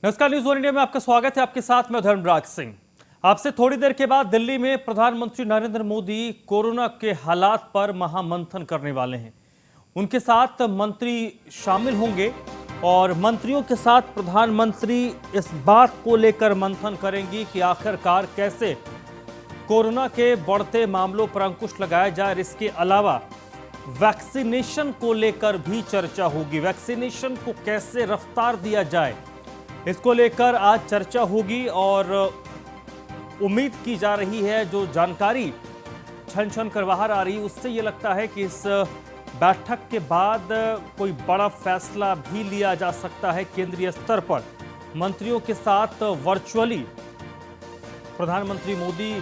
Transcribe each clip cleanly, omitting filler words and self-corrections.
नमस्कार, news one India में आपका स्वागत है। आपके साथ मैं धर्मराज सिंह। आपसे थोड़ी देर के बाद दिल्ली में प्रधानमंत्री नरेंद्र मोदी कोरोना के हालात पर महामंथन करने वाले हैं। उनके साथ मंत्री शामिल होंगे और मंत्रियों के साथ प्रधानमंत्री इस बात को लेकर मंथन करेंगी कि आखिरकार कैसे कोरोना के बढ़ते मामलों पर अंकुश लगाया जाए। इसके अलावा वैक्सीनेशन को लेकर भी चर्चा होगी। वैक्सीनेशन को कैसे रफ्तार दिया जाए, इसको लेकर आज चर्चा होगी और उम्मीद की जा रही है, जो जानकारी छन छन कर बाहर आ रही है उससे ये लगता है कि इस बैठक के बाद कोई बड़ा फैसला भी लिया जा सकता है। केंद्रीय स्तर पर मंत्रियों के साथ वर्चुअली प्रधानमंत्री मोदी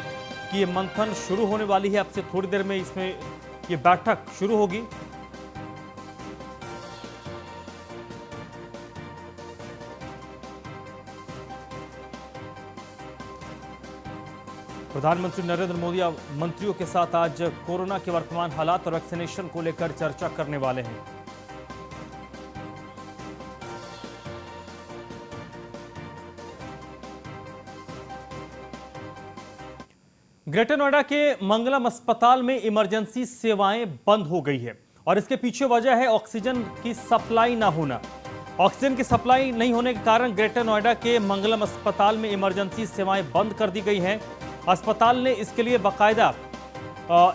की ये मंथन शुरू होने वाली है। अब से थोड़ी देर में इसमें ये बैठक शुरू होगी। प्रधानमंत्री नरेंद्र मोदी मंत्रियों के साथ आज कोरोना के वर्तमान हालात और वैक्सीनेशन को लेकर चर्चा करने वाले हैं। ग्रेटर नोएडा के मंगलम अस्पताल में इमरजेंसी सेवाएं बंद हो गई है और इसके पीछे वजह है ऑक्सीजन की सप्लाई ना होना। ऑक्सीजन की सप्लाई नहीं होने के कारण ग्रेटर नोएडा के मंगलम अस्पताल में इमरजेंसी सेवाएं बंद कर दी गई हैं। अस्पताल ने इसके लिए बाकायदा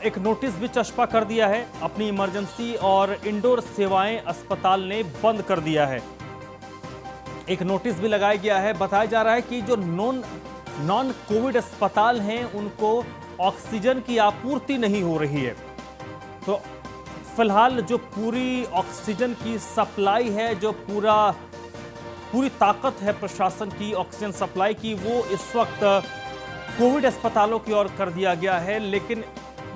एक नोटिस भी चस्पा कर दिया है। अपनी इमरजेंसी और इंडोर सेवाएं अस्पताल ने बंद कर दिया है। एक नोटिस भी लगाया गया है। बताया जा रहा है कि जो नॉन कोविड अस्पताल हैं उनको ऑक्सीजन की आपूर्ति नहीं हो रही है। तो फिलहाल जो पूरी ऑक्सीजन की सप्लाई है, जो पूरी ताकत है प्रशासन की ऑक्सीजन सप्लाई की, वो इस वक्त कोविड अस्पतालों की ओर कर दिया गया है। लेकिन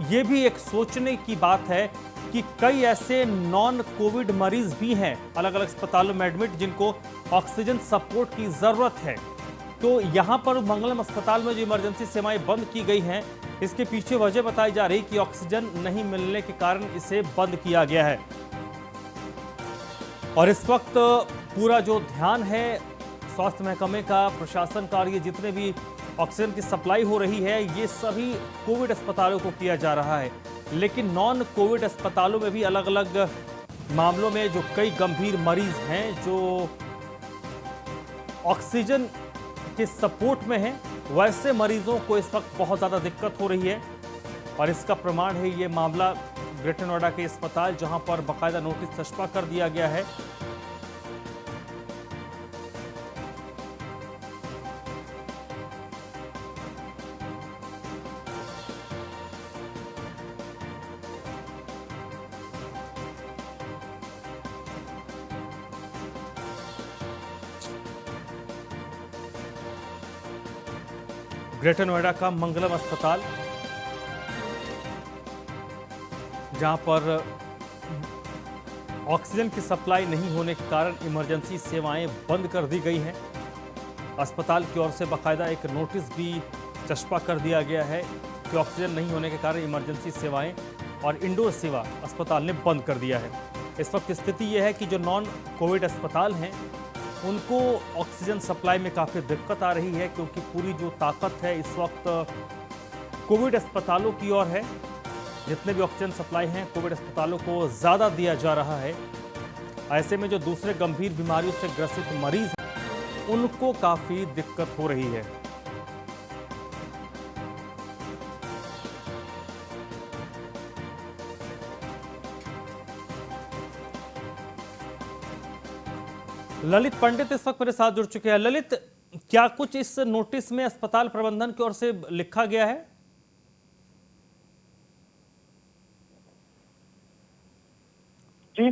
ये भी एक सोचने की बात है कि कई ऐसे नॉन कोविड मरीज भी हैं अलग अलग अस्पतालों में एडमिट, जिनको ऑक्सीजन सपोर्ट की जरूरत है। तो यहाँ पर मंगलम अस्पताल में जो इमरजेंसी सेवाएं बंद की गई हैं, इसके पीछे वजह बताई जा रही कि ऑक्सीजन नहीं मिलने के कारण इसे बंद किया गया है। और इस वक्त पूरा जो ध्यान है स्वास्थ्य महकमे का, प्रशासन का, और ये जितने भी ऑक्सीजन की सप्लाई हो रही है, ये सभी कोविड अस्पतालों को किया जा रहा है। लेकिन नॉन कोविड अस्पतालों में भी अलग अलग मामलों में जो कई गंभीर मरीज हैं, जो ऑक्सीजन के सपोर्ट में हैं, वैसे मरीजों को इस वक्त बहुत ज़्यादा दिक्कत हो रही है। और इसका प्रमाण है ये मामला ग्रेटर नोएडा के अस्पताल, जहां पर बाकायदा नोटिस चस्पा कर दिया गया है। ग्रेटर नोएडा का मंगलम अस्पताल, जहां पर ऑक्सीजन की सप्लाई नहीं होने के कारण इमरजेंसी सेवाएं बंद कर दी गई हैं। अस्पताल की ओर से बाकायदा एक नोटिस भी चस्पा कर दिया गया है कि ऑक्सीजन नहीं होने के कारण इमरजेंसी सेवाएं और इंडोर सेवा अस्पताल ने बंद कर दिया है। इस वक्त स्थिति यह है कि जो नॉन कोविड अस्पताल हैं उनको ऑक्सीजन सप्लाई में काफ़ी दिक्कत आ रही है, क्योंकि पूरी जो ताकत है इस वक्त कोविड अस्पतालों की ओर है। जितने भी ऑक्सीजन सप्लाई हैं कोविड अस्पतालों को ज़्यादा दिया जा रहा है। ऐसे में जो दूसरे गंभीर बीमारियों से ग्रसित मरीज हैं उनको काफ़ी दिक्कत हो रही है। ललित पंडित इस वक्त मेरे साथ जुड़ चुके हैं। ललित, क्या कुछ इस नोटिस में अस्पताल प्रबंधन की ओर से लिखा गया है? जी,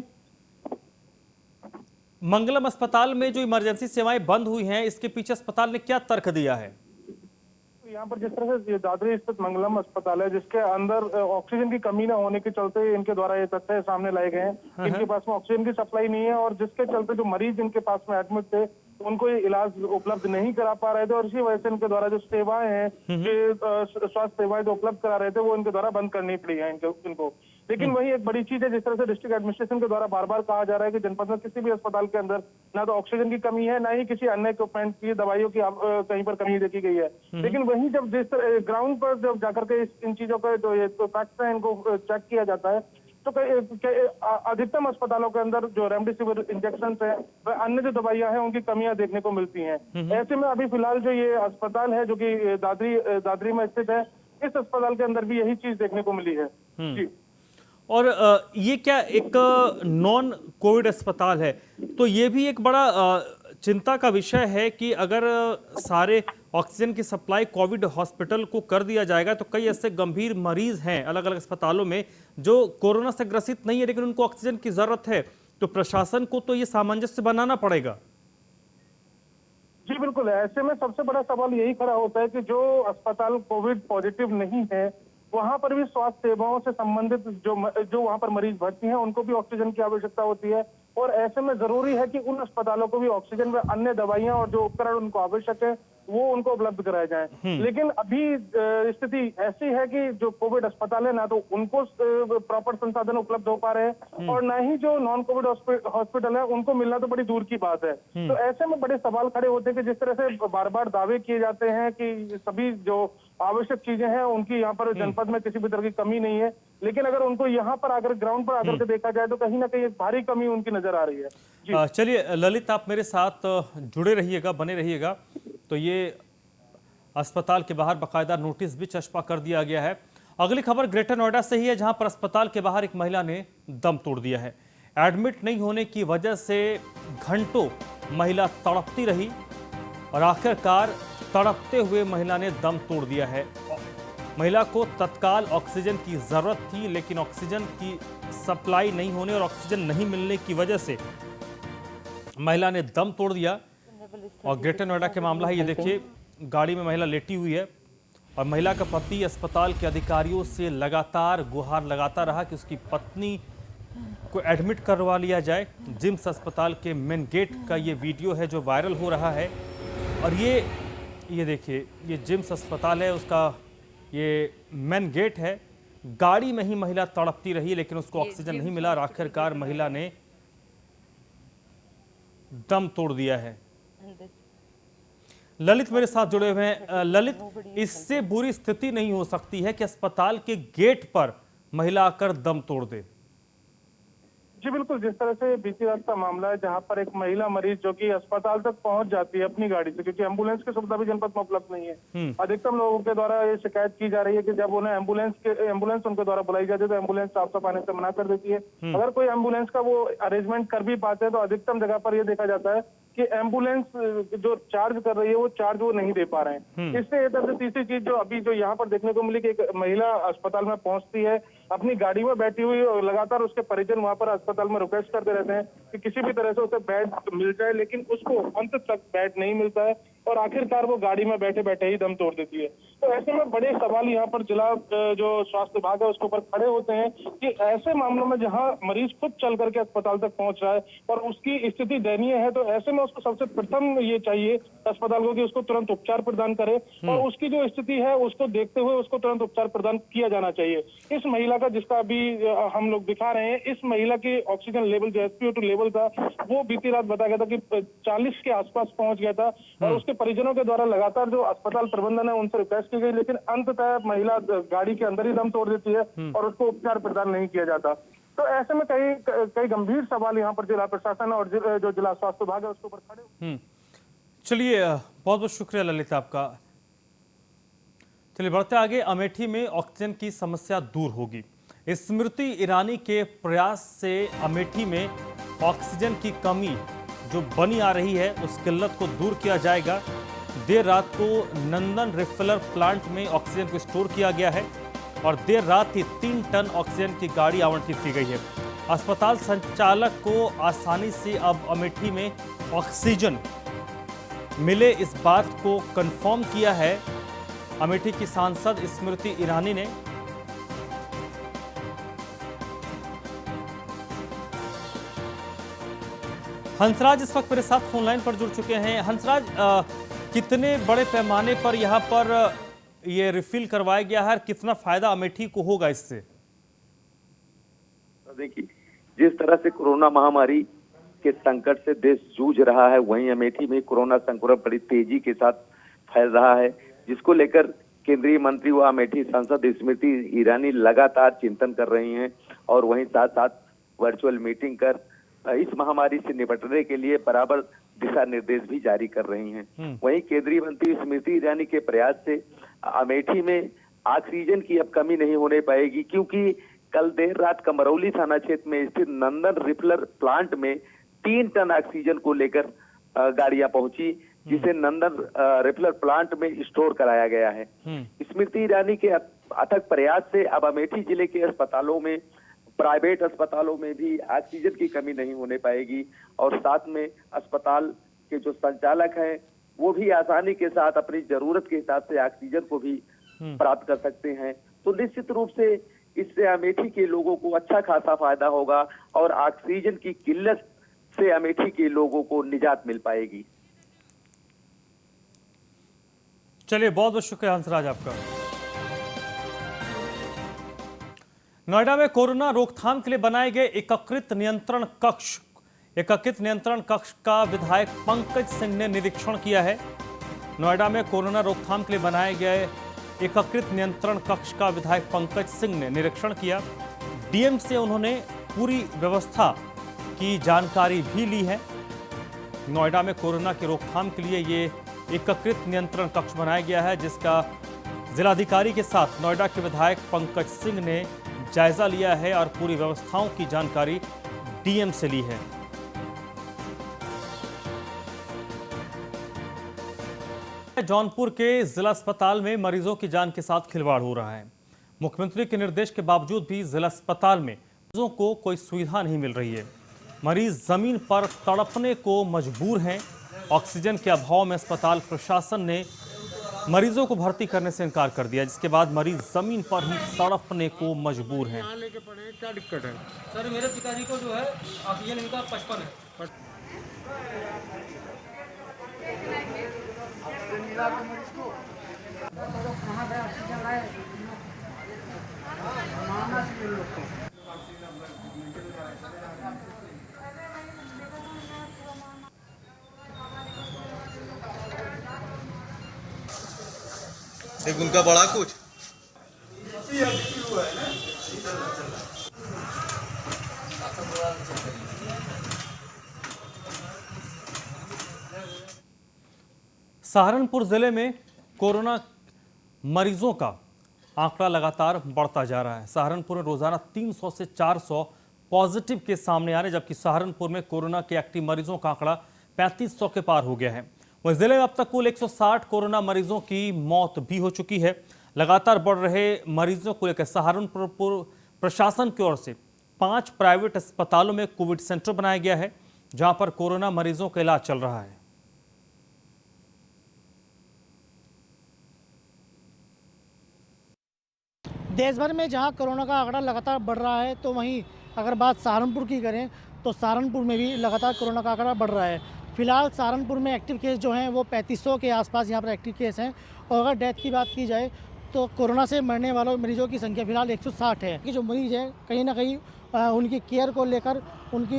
मंगलम अस्पताल में जो इमरजेंसी सेवाएं बंद हुई हैं, इसके पीछे अस्पताल ने क्या तर्क दिया है? यहाँ पर जिस तरह से दादरी स्थित मंगलम अस्पताल है, जिसके अंदर ऑक्सीजन की कमी न होने के चलते इनके द्वारा ये तथ्य सामने लाए गए हैं। इनके पास में ऑक्सीजन की सप्लाई नहीं है और जिसके चलते जो मरीज इनके पास में एडमिट थे उनको ये इलाज उपलब्ध नहीं करा पा रहे थे और इसी वजह से इनके द्वारा जो सेवाएं हैं, जो स्वास्थ्य सेवाएं जो उपलब्ध करा रहे थे, वो इनके द्वारा बंद करनी पड़ी है इनको। लेकिन वही एक बड़ी चीज है, जिस तरह से डिस्ट्रिक्ट एडमिनिस्ट्रेशन के द्वारा बार बार कहा जा रहा है कि जनपद में किसी भी अस्पताल के अंदर ना तो ऑक्सीजन की कमी है, ना ही किसी अन्य इक्विपमेंट की, दवाइयों की कहीं पर कमी देखी गई है। लेकिन वहीं जब जिस ग्राउंड पर जब जाकर के इन चीजों का जो ये फैक्ट्स हैं इनको चेक किया जाता है, तो अधिकतम अस्पतालों के अंदर जो रेमडेसिविर इंजेक्शन है व अन्य जो दवाइयां हैं उनकी कमियां देखने को मिलती हैं। ऐसे में अभी फिलहाल जो ये अस्पताल है जो कि दादरी में स्थित है, इस अस्पताल के अंदर भी यही चीज देखने को मिली है जी। और ये क्या एक नॉन कोविड अस्पताल है, तो ये भी एक बड़ा चिंता का विषय है कि अगर सारे ऑक्सीजन की सप्लाई कोविड हॉस्पिटल को कर दिया जाएगा तो कई ऐसे गंभीर मरीज हैं अलग अलग अस्पतालों में जो कोरोना से ग्रसित नहीं है लेकिन उनको ऑक्सीजन की जरूरत है, तो प्रशासन को तो ये सामंजस्य बनाना पड़ेगा। जी बिल्कुल, ऐसे में सबसे बड़ा सवाल यही खड़ा होता है कि जो अस्पताल कोविड पॉजिटिव नहीं है वहां पर भी स्वास्थ्य सेवाओं से संबंधित जो वहां पर मरीज भर्ती हैं उनको भी ऑक्सीजन की आवश्यकता होती है, और ऐसे में जरूरी है कि उन अस्पतालों को भी ऑक्सीजन व अन्य दवाइयां और जो उपकरण उनको आवश्यक है वो उनको उपलब्ध कराए जाएं। लेकिन अभी स्थिति ऐसी है कि जो कोविड अस्पताल है ना तो उनको प्रॉपर संसाधन उपलब्ध हो पा रहे हैं और ना ही जो नॉन कोविड हॉस्पिटल है उनको मिलना तो बड़ी दूर की बात है। तो ऐसे में बड़े सवाल खड़े होते हैं कि जिस तरह से बार बार दावे किए जाते हैं कि सभी जो आवश्यक चीजें हैं उनकी यहाँ पर जनपद में किसी भी तरह की कमी नहीं है, लेकिन अगर उनको यहाँ पर आकर ग्राउंड पर आकर के देखा जाए तो कहीं ना कहीं एक भारी कमी उनकी नजर आ रही है। चलिए ललित, आप मेरे साथ जुड़े रहिएगा, बने रहिएगा। तो ये अस्पताल के बाहर बाकायदा नोटिस भी चस्पा कर दिया गया है। अगली खबर ग्रेटर नोएडा से ही है, जहां पर अस्पताल के बाहर एक महिला ने दम तोड़ दिया है। एडमिट नहीं होने की वजह से घंटों महिला तड़पती रही और आखिरकार तड़पते हुए महिला ने दम तोड़ दिया है। महिला को तत्काल ऑक्सीजन की जरूरत थी, लेकिन ऑक्सीजन की सप्लाई नहीं होने और ऑक्सीजन नहीं मिलने की वजह से महिला ने दम तोड़ दिया। और ग्रेटर नोएडा के मामला है, ये देखिए गाड़ी में महिला लेटी हुई है और महिला का पति अस्पताल के अधिकारियों से लगातार गुहार लगाता रहा कि उसकी पत्नी को एडमिट करवा लिया जाए। जिम्स अस्पताल के मेन गेट का ये वीडियो है जो वायरल हो रहा है। और ये देखिए, ये जिम्स अस्पताल है, उसका ये मेन गेट है। गाड़ी में ही महिला तड़पती रही लेकिन उसको ऑक्सीजन नहीं मिला और आखिरकार महिला ने दम तोड़ दिया है। ललित मेरे साथ जुड़े हुए हैं। ललित, इससे बुरी स्थिति नहीं हो सकती है कि अस्पताल के गेट पर महिला आकर दम तोड़ दे। जी बिल्कुल, जिस तरह से बीती रात का मामला है जहां पर एक महिला मरीज जो कि अस्पताल तक पहुंच जाती है अपनी गाड़ी से, क्योंकि एम्बुलेंस की सुविधा भी जनपद में उपलब्ध नहीं है। अधिकतम लोगों के द्वारा ये शिकायत की जा रही है कि जब उन्हें एम्बुलेंस उनके द्वारा बुलाई जाती है तो एम्बुलेंस साफ साफ आने से मना कर देती है। अगर कोई एम्बुलेंस का वो अरेंजमेंट कर भी पाते हैं तो अधिकतम जगह पर यह देखा जाता है कि एम्बुलेंस जो चार्ज कर रही है वो चार्ज वो नहीं दे पा रहे हैं। इससे एक तरह से तीसरी चीज जो यहाँ पर देखने को मिली कि एक महिला अस्पताल में पहुंचती है अपनी गाड़ी में बैठी हुई और लगातार उसके परिजन वहां पर अस्पताल में रिक्वेस्ट करते रहते हैं कि किसी भी तरह से उसे बेड मिल जाए, लेकिन उसको अंत तक बेड नहीं मिलता है और आखिरकार वो गाड़ी में बैठे बैठे ही दम तोड़ देती है। तो ऐसे में बड़े सवाल यहाँ पर जिला जो स्वास्थ्य विभाग है उसके ऊपर खड़े होते हैं कि ऐसे मामलों में जहाँ मरीज खुद चल करके अस्पताल तक पहुंच रहा है और उसकी स्थिति दयनीय है, तो ऐसे में उसको सबसे प्रथम ये चाहिए अस्पताल को कि उसको तुरंत उपचार प्रदान करे और उसकी जो स्थिति है उसको देखते हुए उसको तुरंत उपचार प्रदान किया जाना चाहिए। इस महिला का जिसका अभी हम लोग दिखा रहे हैं, इस महिला की ऑक्सीजन लेवल जो SpO2 लेवल था वो बीती रात बताया गया था कि 40 के आसपास पहुंच गया था और उसके परिजनों के द्वारा लगातार जो अस्पताल प्रबंधन है उनसे रिक्वेस्ट की गई, लेकिन अंततः महिला गाड़ी के अंदर ही दम तोड़ देती है और उसको उपचार प्रदान नहीं किया जाता। तो ऐसे में कई गंभीर सवाल यहाँ पर जिला प्रशासन और जो जिला स्वास्थ्य विभाग है उसके ऊपर खड़े। चलिए, बहुत बहुत शुक्रिया ललित आपका। चलिए बढ़ते आगे। अमेठी में ऑक्सीजन की समस्या दूर होगी। स्मृति ईरानी के प्रयास से अमेठी में ऑक्सीजन की कमी जो बनी आ रही है उस किल्लत को दूर किया जाएगा। देर रात को नंदन रिफिलर प्लांट में ऑक्सीजन को स्टोर किया गया है और देर रात ही 3 टन ऑक्सीजन की गाड़ी आवंटित की गई है। अस्पताल संचालक को आसानी से अब अमेठी में ऑक्सीजन मिले, इस बात को कंफर्म किया है अमेठी की सांसद स्मृति ईरानी ने। हंसराज इस वक्त मेरे साथ फोन लाइन पर जुड़ चुके हैं। हंसराज, कितने बड़े पैमाने पर यहाँ पर ये रिफिल करवाया गया है और कितना फायदा अमेठी को होगा इससे? समझने की। जिस तरह से कोरोना महामारी के संकट से देश जूझ रहा है, वहीं अमेठी में कोरोना संक्रमण बड़ी तेजी के साथ फैल रहा है, जिसको लेकर केंद्रीय मंत्री व अमेठी सांसद स्मृति ईरानी लगातार चिंतन कर रही हैं और वहीं साथ साथ वर्चुअल मीटिंग कर इस महामारी से निपटने के लिए बराबर दिशा निर्देश भी जारी कर रही हैं। वहीं केंद्रीय मंत्री स्मृति ईरानी के प्रयास से अमेठी में ऑक्सीजन की अब कमी नहीं होने पाएगी, क्योंकि कल देर रात कमरौली थाना क्षेत्र में स्थित नंदन रिफिलर प्लांट में 3 टन ऑक्सीजन को लेकर गाड़ियां पहुंची, जिसे नंदन रिफिलर प्लांट में स्टोर कराया गया है। स्मृति ईरानी के अथक प्रयास से अब अमेठी जिले के अस्पतालों में, प्राइवेट अस्पतालों में भी ऑक्सीजन की कमी नहीं होने पाएगी और साथ में अस्पताल के जो संचालक हैं वो भी आसानी के साथ अपनी जरूरत के हिसाब से ऑक्सीजन को भी प्राप्त कर सकते हैं। तो निश्चित रूप से इससे अमेठी के लोगों को अच्छा खासा फायदा होगा और ऑक्सीजन की किल्लत से अमेठी के लोगों को निजात मिल पाएगी। चलिए, बहुत बहुत शुक्रिया हंसराज आपका। नोएडा में कोरोना रोकथाम के लिए बनाए गए एकीकृत नियंत्रण कक्ष का विधायक पंकज सिंह ने निरीक्षण किया है। नोएडा में कोरोना रोकथाम के लिए बनाए गए एकीकृत नियंत्रण कक्ष का विधायक पंकज सिंह ने निरीक्षण किया। डीएम से उन्होंने पूरी व्यवस्था की जानकारी भी ली है। नोएडा में कोरोना की रोकथाम के लिए ये एकीकृत नियंत्रण कक्ष बनाया गया है, जिसका जिलाधिकारी के साथ नोएडा के विधायक पंकज सिंह ने जायजा लिया है और पूरी व्यवस्थाओं की जानकारी डीएम से ली है। जौनपुर के जिला अस्पताल में मरीजों की जान के साथ खिलवाड़ हो रहा है। मुख्यमंत्री के निर्देश के बावजूद भी जिला अस्पताल में मरीजों को कोई सुविधा नहीं मिल रही है। मरीज जमीन पर तड़पने को मजबूर हैं। ऑक्सीजन के अभाव में अस्पताल प्रशासन ने मरीजों को भर्ती करने से इनकार कर दिया, जिसके बाद मरीज जमीन पर ही तड़पने को मजबूर हैं। क्या दिक्कत है सर? मेरे पिताजी को जो है ऑक्सीजन इनका 55 है। एक उनका बड़ा कुछ सहारनपुर जिले में कोरोना मरीजों का आंकड़ा लगातार बढ़ता जा रहा है। सहारनपुर में रोजाना 300 से 400 पॉजिटिव केस सामने आ रहे हैं, जबकि सहारनपुर में कोरोना के एक्टिव मरीजों का आंकड़ा 3500 के पार हो गया है। वहीं जिले में अब तक कुल 160 कोरोना मरीजों की मौत भी हो चुकी है। लगातार बढ़ रहे मरीजों को लेकर सहारनपुर प्रशासन की ओर से 5 प्राइवेट अस्पतालों में कोविड सेंटर बनाया गया है, जहां पर कोरोना मरीजों का इलाज चल रहा है। देश भर में जहां कोरोना का आंकड़ा लगातार बढ़ रहा है, तो वहीं अगर बात सहारनपुर की करें तो सहारनपुर में भी लगातार कोरोना का आंकड़ा बढ़ रहा है। फिलहाल सहारनपुर में एक्टिव केस जो हैं वो 3500 के आसपास यहाँ पर एक्टिव केस हैं, और अगर डेथ की बात की जाए तो कोरोना से मरने वालों मरीजों की संख्या फिलहाल 160 है। कि जो मरीज है कहीं ना कहीं उनकी केयर को लेकर, उनकी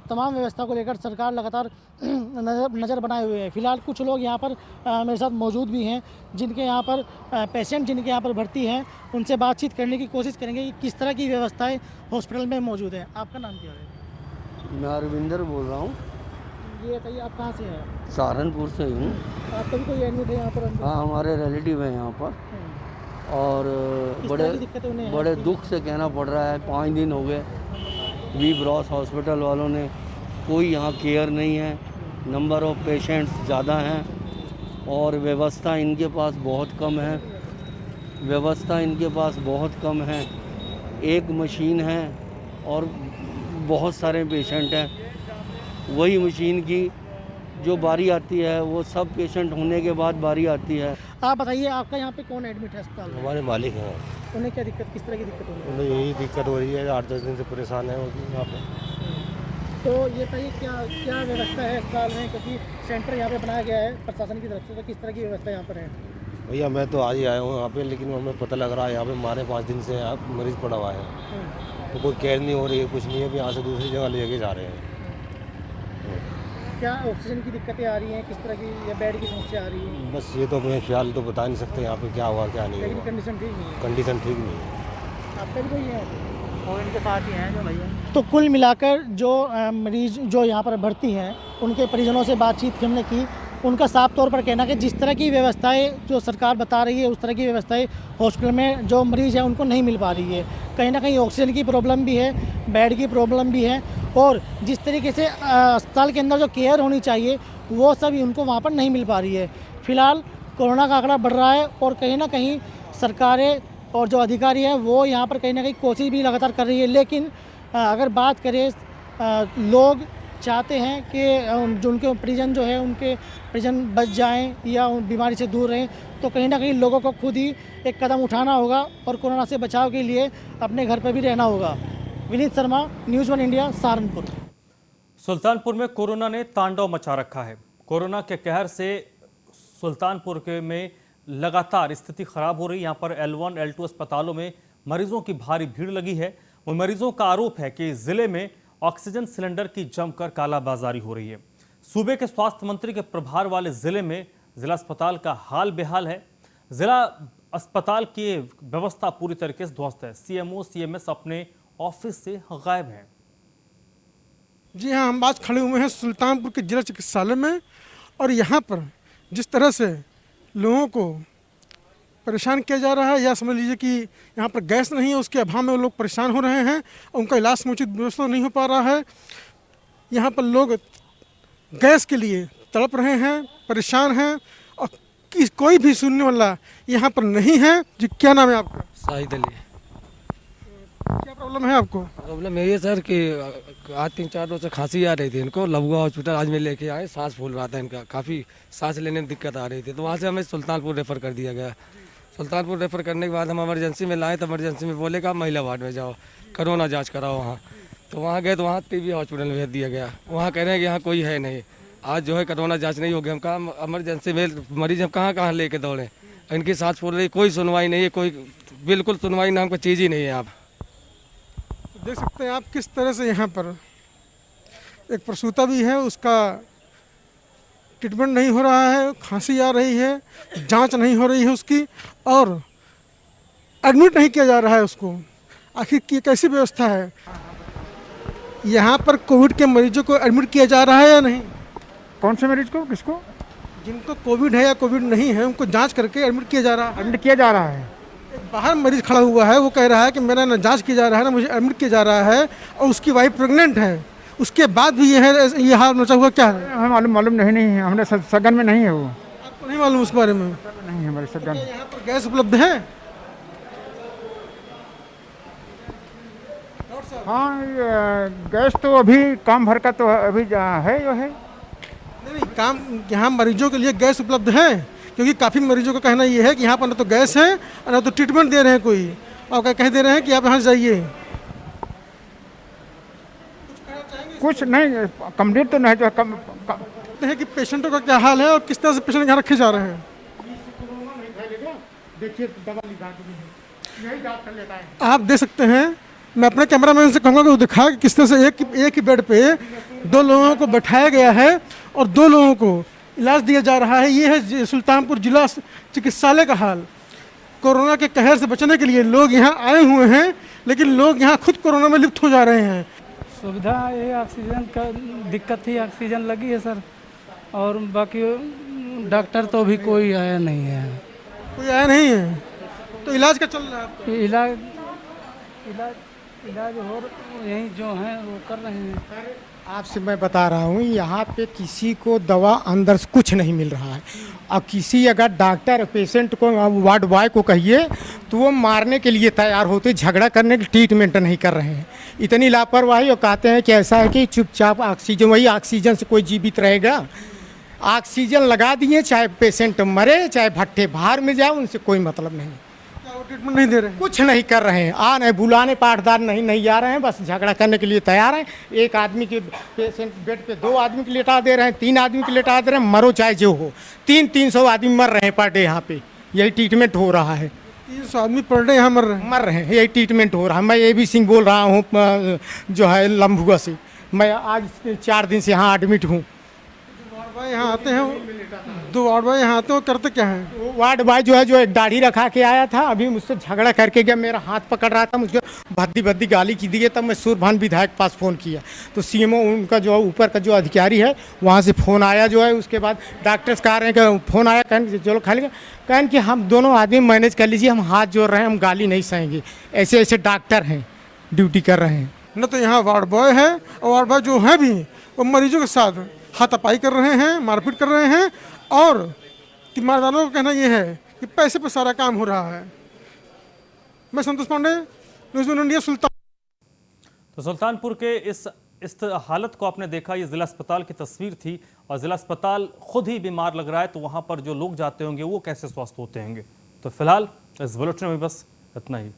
तमाम व्यवस्था को लेकर सरकार लगातार नज़र बनाए हुए है। फिलहाल कुछ लोग यहाँ पर मेरे साथ मौजूद भी हैं, जिनके यहाँ पर पेशेंट जिनके यहाँ पर भर्ती हैं, उनसे बातचीत करने की कोशिश करेंगे कि किस तरह की व्यवस्थाएं हॉस्पिटल में मौजूद हैं। आपका नाम क्या है? मैं अरविंदर बोल रहा हूँ। ये बताइए आप कहाँ से हैं? सहारनपुर से हूँ। आपका भी कोई एडमिट है यहाँ पर? हाँ, हमारे रिलेटिव हैं यहाँ पर, और बड़े दुख से कहना पड़ रहा है 5 दिन हो गए वी ब्रॉस हॉस्पिटल वालों ने कोई यहाँ केयर नहीं है। नंबर ऑफ पेशेंट्स ज़्यादा हैं और व्यवस्था इनके पास बहुत कम है। एक मशीन है और बहुत सारे पेशेंट हैं। वही मशीन की जो बारी आती है वो सब पेशेंट होने के बाद बारी आती है। आप बताइए आपका यहाँ पे कौन एडमिट है अस्पताल में? हमारे मालिक हैं। उन्हें क्या दिक्कत, किस तरह की दिक्कत हो रही है? उन्हें यही दिक्कत हो रही है, 8-10 दिन से परेशान है यहाँ पे। तो ये बताइए क्या व्यवस्था है अस्पताल में, क्योंकि सेंटर यहाँ पे बनाया गया है प्रशासन की तरफ से, तो किस तरह की व्यवस्था यहाँ पर है? भैया मैं तो आज ही आया हूँ यहाँ पे, लेकिन हमें पता लग रहा है यहाँ पे हमारे 5 दिन से मरीज पड़ा हुआ है। तो कोई केयर नहीं हो रही है, कुछ नहीं है, अभी यहाँ से दूसरी जगह ले जाके जा रहे हैं। क्या ऑक्सीजन की दिक्कतें आ रही हैं, किस तरह की, या बेड की समस्या आ रही है? बस ये तो हमें फिलहाल तो बता नहीं सकते यहाँ पे क्या हुआ क्या नहीं लेकिन हुआ। कंडीशन ठीक नहीं है। कंडीशन ठीक नहीं है। आपका भी कोई है और इनके साथ ही हैं जो भैया? तो कुल मिलाकर जो मरीज जो यहाँ पर भर्ती हैं, उनके परिजनों से बातचीत हमने की। उनका साफ तौर पर कहना कि जिस तरह की व्यवस्थाएं जो सरकार बता रही है, उस तरह की व्यवस्थाएं हॉस्पिटल में जो मरीज़ हैं उनको नहीं मिल पा रही है। कहीं ना कहीं ऑक्सीजन की प्रॉब्लम भी है, बेड की प्रॉब्लम भी है, और जिस तरीके से अस्पताल के अंदर जो केयर होनी चाहिए वो सब उनको वहाँ पर नहीं मिल पा रही है। फ़िलहाल कोरोना का आंकड़ा बढ़ रहा है और कहीं ना कहीं सरकारें और जो अधिकारी हैं वो यहाँ पर कहीं ना कहीं कोशिश भी लगातार कर रही है। लेकिन अगर बात करें, लोग चाहते हैं कि जो उनके परिजन जो है उनके परिजन बच जाएं या उन बीमारी से दूर रहें, तो कहीं ना कहीं लोगों को खुद ही एक कदम उठाना होगा और कोरोना से बचाव के लिए अपने घर पर भी रहना होगा। Vineet Sharma, news 1 India, Saharanpur. सुल्तानपुर में कोरोना ने तांडव मचा रखा है। कोरोना के कहर से सुल्तानपुर के में लगातार स्थिति खराब हो रही है। यहाँ पर L1, L2 अस्पतालों में मरीजों की भारी भीड़ लगी है। उन मरीजों का आरोप है कि जिले में ऑक्सीजन सिलेंडर की जमकर कालाबाजारी हो रही है। सूबे के स्वास्थ्य मंत्री के प्रभार वाले जिले में जिला अस्पताल का हाल बेहाल है। जिला अस्पताल की व्यवस्था पूरी तरीके से ध्वस्त है। CMO, CMS अपने ऑफिस से गायब हैं। जी हाँ, हम आज खड़े हुए हैं सुल्तानपुर के जिला चिकित्सालय में, और यहाँ पर जिस तरह से लोगों को परेशान किया जा रहा है, या समझ लीजिए कि यहाँ पर गैस नहीं है, उसके अभाव में लोग परेशान हो रहे हैं और उनका इलाज समुचित व्यवस्था नहीं हो पा रहा है। यहाँ पर लोग गैस के लिए तड़प रहे हैं, परेशान हैं, और कोई भी सुनने वाला यहाँ पर नहीं है। जी, क्या नाम है आपका? शाहिद अली। क्या प्रॉब्लम है आपको? प्रॉब्लम यही है सर कि आज 3-4 रोज से खांसी आ रही थी इनको। लबुआ हॉस्पिटल आज में लेके आए, सांस फूल रहा था इनका, काफ़ी सांस लेने में दिक्कत आ रही थी, तो वहाँ से हमें सुल्तानपुर रेफ़र कर दिया गया। सुल्तानपुर रेफ़र करने के बाद हम इमरजेंसी में लाए, तो इमरजेंसी में बोले कि आप महिला वार्ड में जाओ, कोरोना जांच कराओ वहाँ। तो वहाँ गए तो वहाँ TB हॉस्पिटल में भेज दिया गया। वहाँ कह रहे हैं कि यहाँ कोई है नहीं, आज जो है कोरोना जांच नहीं होगी। हम कहा इमरजेंसी में मरीज हम कहाँ लेके दौड़े, इनकी सांस फूल रही, कोई सुनवाई नहीं है, कोई बिल्कुल सुनवाई नाम का चीज़ ही नहीं है। आप देख सकते हैं आप किस तरह से यहाँ पर एक प्रसूता भी है, उसका ट्रीटमेंट नहीं हो रहा है, खांसी आ रही है, जांच नहीं हो रही है उसकी, और एडमिट नहीं किया जा रहा है उसको। आखिर की कैसी व्यवस्था है? यहाँ पर कोविड के मरीजों को एडमिट किया जा रहा है या नहीं? कौन से मरीज को, किसको? जिनको कोविड है या कोविड नहीं है उनको जांच करके एडमिट किया जा रहा है। एडमिट किया जा रहा है। बाहर मरीज खड़ा हुआ है, वो कह रहा है कि मेरा ना जांच किया जा रहा है ना मुझे एडमिट किया जा रहा है, और उसकी वाइफ प्रेग्नेंट है, उसके बाद भी ये हाल मचा हुआ क्या है? हमें मालूम नहीं है, हमारे सगन में नहीं है वो। आपको नहीं मालूम उस बारे में? नहीं है हमारे सगन। यहाँ पर गैस उपलब्ध है? हाँ, गैस तो अभी काम भर का तो अभी है जो है। नहीं, काम यहाँ मरीजों के लिए गैस उपलब्ध है, क्योंकि काफ़ी मरीजों का कहना ये है कि यहाँ पर ना तो गैस है और ना तो ट्रीटमेंट दे रहे हैं कोई, और कह दे रहे हैं कि आप यहाँ जाइए। कुछ नहीं, कंप्लीट तो नहीं, जो कहते हैं कि पेशेंटों का क्या हाल है और किस तरह से पेशेंट यहाँ रखे जा रहे हैं। देखिए दवा लिखा यही जांच कर लेता है। आप देख सकते हैं, मैं अपने कैमरामैन से कहूँगा कि वो दिखा कि किस तरह से एक ही बेड पे 2 लोगों को बैठाया गया है और 2 लोगों को इलाज दिया जा रहा है। ये है सुल्तानपुर जिला चिकित्सालय का हाल। कोरोना के कहर से बचने के लिए लोग यहाँ आए हुए हैं, लेकिन लोग यहाँ खुद कोरोना में लिप्त हो जा रहे हैं। सुविधा ये ऑक्सीजन का दिक्कत थी, ऑक्सीजन लगी है सर, और बाकी डॉक्टर तो अभी कोई आया नहीं है। कोई आया नहीं है, तो इलाज क्या चल रहा है आपका? इलाज और यही जो है वो कर रहे हैं। आपसे मैं बता रहा हूँ, यहाँ पे किसी को दवा अंदर से कुछ नहीं मिल रहा है, और किसी अगर डॉक्टर पेशेंट को, वार्ड बॉय को कहिए तो वो मारने के लिए तैयार होते, झगड़ा करने के ट्रीटमेंट नहीं कर रहे हैं। इतनी लापरवाही, और कहते हैं कि ऐसा है कि चुपचाप ऑक्सीजन, वही ऑक्सीजन से कोई जीवित रहेगा। ऑक्सीजन लगा दिए, चाहे पेशेंट मरे चाहे भट्टे बाहर में जाए, उनसे कोई मतलब नहीं। ट्रीटमेंट नहीं दे रहे हैं, कुछ नहीं कर रहे हैं, आ नहीं बुलाने पाठदार नहीं आ रहे हैं, बस झगड़ा करने के लिए तैयार हैं। एक आदमी के पेशेंट बेड पे 2 आदमी को लेटा दे रहे हैं, 3 आदमी को लेटा दे रहे हैं, मरो चाहे जो हो। 300 आदमी मर रहे हैं पर डे यहाँ पे, यही ट्रीटमेंट हो रहा है। 300 आदमी पर डे यहाँ मर रहे हैं। यही ट्रीटमेंट हो रहा है। मैं AB सिंह बोल रहा हूँ जो है लम्भुआ से। मैं आज 4 दिन से यहाँ एडमिट हूँ। वार्ड बॉय यहाँ आते हैं, 2 वार्ड बॉय यहाँ आते हैं, करते क्या हैं? वार्ड बॉय जो है, जो एक दाढ़ी रखा के आया था, अभी मुझसे झगड़ा करके गया, मेरा हाथ पकड़ रहा था, मुझे भद्दी गाली की दी है। तब मैं सूरभान विधायक के पास फ़ोन किया तो CMO उनका जो ऊपर का जो अधिकारी है वहाँ से फ़ोन आया जो है। उसके बाद डॉक्टर्स कह रहे हैं कि फ़ोन आया, कहने चलो खा लेंगे, कहने कि हम दोनों आदमी मैनेज कर लीजिए, हम हाथ जोड़ रहे हैं, हम गाली नहीं सहेंगे। ऐसे ऐसे डॉक्टर हैं, ड्यूटी कर रहे हैं। न तो यहाँ वार्ड बॉय है, और वार्ड बॉय जो है भी वो मरीजों के साथ हाथापाई कर रहे हैं, मारपीट कर रहे हैं, और तीमारदारों का कहना ये है कि पैसे पर सारा काम हो रहा है। मैं संतोष पांडे, न्यूज़ इंडिया, सुल्तान। तो सुल्तानपुर के इस हालत को आपने देखा, ये जिला अस्पताल की तस्वीर थी, और जिला अस्पताल खुद ही बीमार लग रहा है, तो वहां पर जो लोग जाते होंगे वो कैसे स्वस्थ होते होंगे। तो फिलहाल इस बुलेटिन में बस इतना ही।